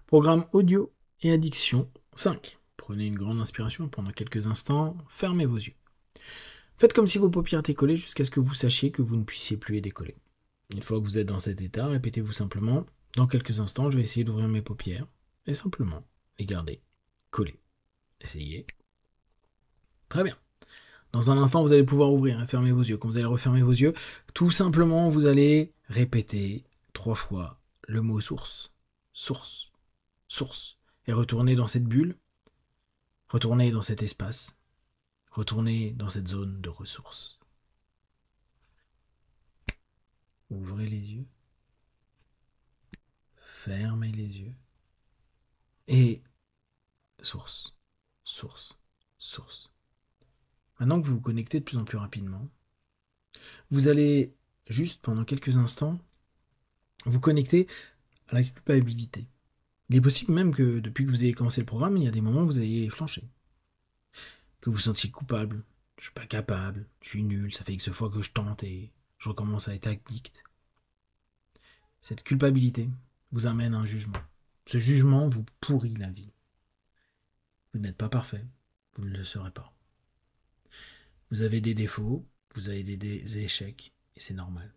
Programme audio et addiction 5. Prenez une grande inspiration pendant quelques instants, fermez vos yeux. Faites comme si vos paupières étaient collées jusqu'à ce que vous sachiez que vous ne puissiez plus les décoller. Une fois que vous êtes dans cet état, répétez-vous simplement, dans quelques instants, je vais essayer d'ouvrir mes paupières et simplement les garder collées. Essayez. Très bien. Dans un instant, vous allez pouvoir ouvrir et fermer vos yeux. Quand vous allez refermer vos yeux, tout simplement, vous allez répéter 3 fois le mot source, source, source, et retourner dans cette bulle, retourner dans cet espace, retourner dans cette zone de ressources. Ouvrez les yeux, fermez les yeux, et source, source, source. Maintenant que vous vous connectez de plus en plus rapidement, vous allez juste pendant quelques instants vous connecter à la culpabilité. Il est possible même que depuis que vous avez commencé le programme, il y a des moments où vous ayez flanché. Que vous vous sentiez coupable, je suis pas capable, je suis nul, ça fait X fois que je tente et je recommence à être addict. Cette culpabilité vous amène à un jugement. Ce jugement vous pourrit la vie. Vous n'êtes pas parfait, vous ne le serez pas. Vous avez des défauts, vous avez des échecs, et c'est normal.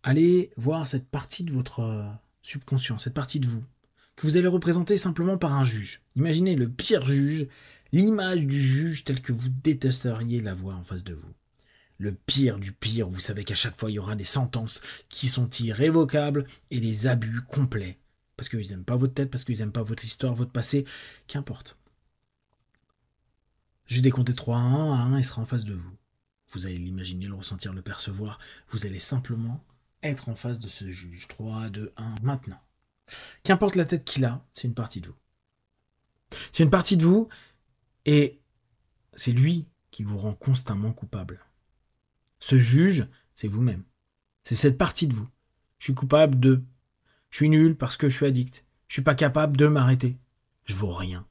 Allez voir cette partie de votre subconscient, cette partie de vous, que vous allez représenter simplement par un juge. Imaginez le pire juge, l'image du juge telle que vous détesteriez la voir en face de vous. Le pire du pire, vous savez qu'à chaque fois il y aura des sentences qui sont irrévocables et des abus complets. Parce qu'ils n'aiment pas votre tête, parce qu'ils n'aiment pas votre histoire, votre passé, qu'importe. Je vais décompter 3 à 1 il sera en face de vous. Vous allez l'imaginer, le ressentir, le percevoir. Vous allez simplement être en face de ce juge. 3, 2, 1, maintenant. Qu'importe la tête qu'il a, c'est une partie de vous. C'est une partie de vous et c'est lui qui vous rend constamment coupable. Ce juge, c'est vous-même. C'est cette partie de vous. Je suis coupable de... Je suis nul parce que je suis addict. Je suis pas capable de m'arrêter. Je vaux rien.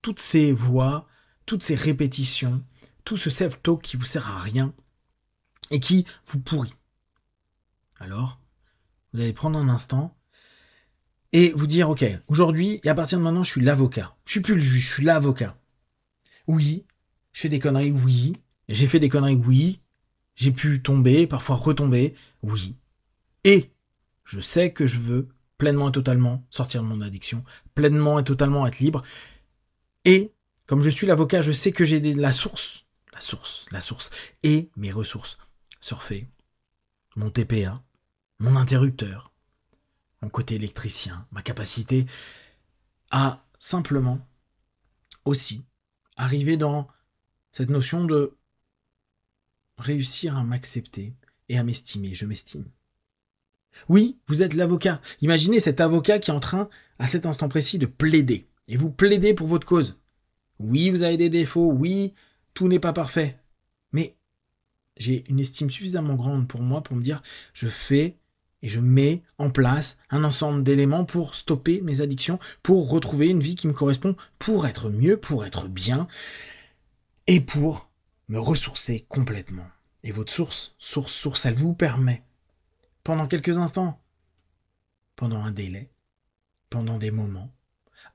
Toutes ces voix, toutes ces répétitions, tout ce self-talk qui vous sert à rien et qui vous pourrit. Alors, vous allez prendre un instant et vous dire, ok, aujourd'hui et à partir de maintenant, je suis l'avocat. Je suis plus le juge, je suis l'avocat. Oui, je fais des conneries, oui. J'ai fait des conneries, oui. J'ai pu tomber, parfois retomber, oui. Et je sais que je veux pleinement et totalement sortir de mon addiction, pleinement et totalement être libre. Et comme je suis l'avocat, je sais que j'ai la source, et mes ressources. Surfer, mon TPA, mon interrupteur, mon côté électricien, ma capacité à simplement aussi arriver dans cette notion de réussir à m'accepter et à m'estimer. Je m'estime. Oui, vous êtes l'avocat. Imaginez cet avocat qui est en train, à cet instant précis, de plaider. Et vous plaidez pour votre cause. Oui, vous avez des défauts. Oui, tout n'est pas parfait. Mais j'ai une estime suffisamment grande pour moi pour me dire, je fais et je mets en place un ensemble d'éléments pour stopper mes addictions, pour retrouver une vie qui me correspond, pour être mieux, pour être bien et pour me ressourcer complètement. Et votre source, elle vous permet, pendant quelques instants, pendant un délai, pendant des moments,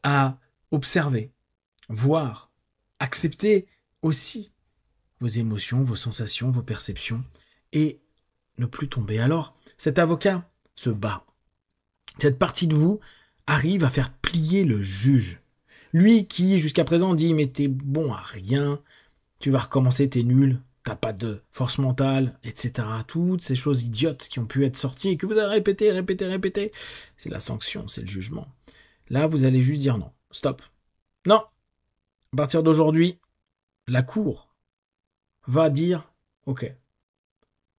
à observer, voir, accepter aussi vos émotions, vos sensations, vos perceptions, et ne plus tomber. Alors, cet avocat se bat. Cette partie de vous arrive à faire plier le juge. Lui qui, jusqu'à présent, dit « mais t'es bon à rien, tu vas recommencer, t'es nul, t'as pas de force mentale, etc. » Toutes ces choses idiotes qui ont pu être sorties et que vous avez répété, c'est la sanction, c'est le jugement. Là, vous allez juste dire non, stop. Non, à partir d'aujourd'hui, la cour va dire « ok,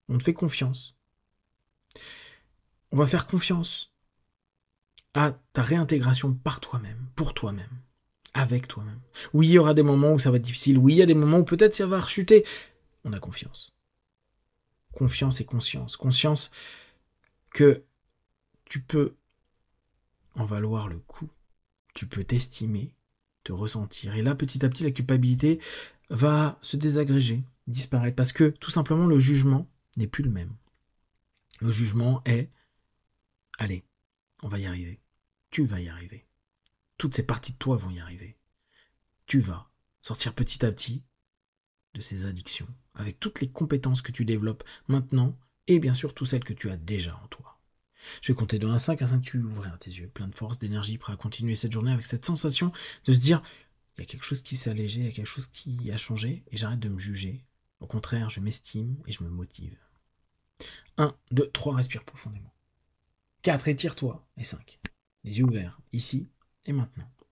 on te fait confiance. On va faire confiance à ta réintégration par toi-même, pour toi-même, avec toi-même. Oui, il y aura des moments où ça va être difficile. Oui, il y a des moments où peut-être ça va rechuter. On a confiance. Confiance et conscience. Conscience que tu peux en valoir le coup. Tu peux t'estimer, te ressentir. Et là, petit à petit, la culpabilité va se désagréger, disparaître. Parce que, tout simplement, le jugement n'est plus le même. Le jugement est « allez, on va y arriver. tu vas y arriver. Toutes ces parties de toi vont y arriver. Tu vas sortir petit à petit de ces addictions, avec toutes les compétences que tu développes maintenant, et bien sûr toutes celles que tu as déjà en toi. Je vais compter de 1 à 5, à 5 tu ouvriras tes yeux, plein de force, d'énergie, prêt à continuer cette journée avec cette sensation de se dire, il y a quelque chose qui s'est allégé, il y a quelque chose qui a changé, et j'arrête de me juger. Au contraire, je m'estime et je me motive. 1, 2, 3, respire profondément. 4, étire-toi. Et 5, les yeux ouverts, ici et maintenant.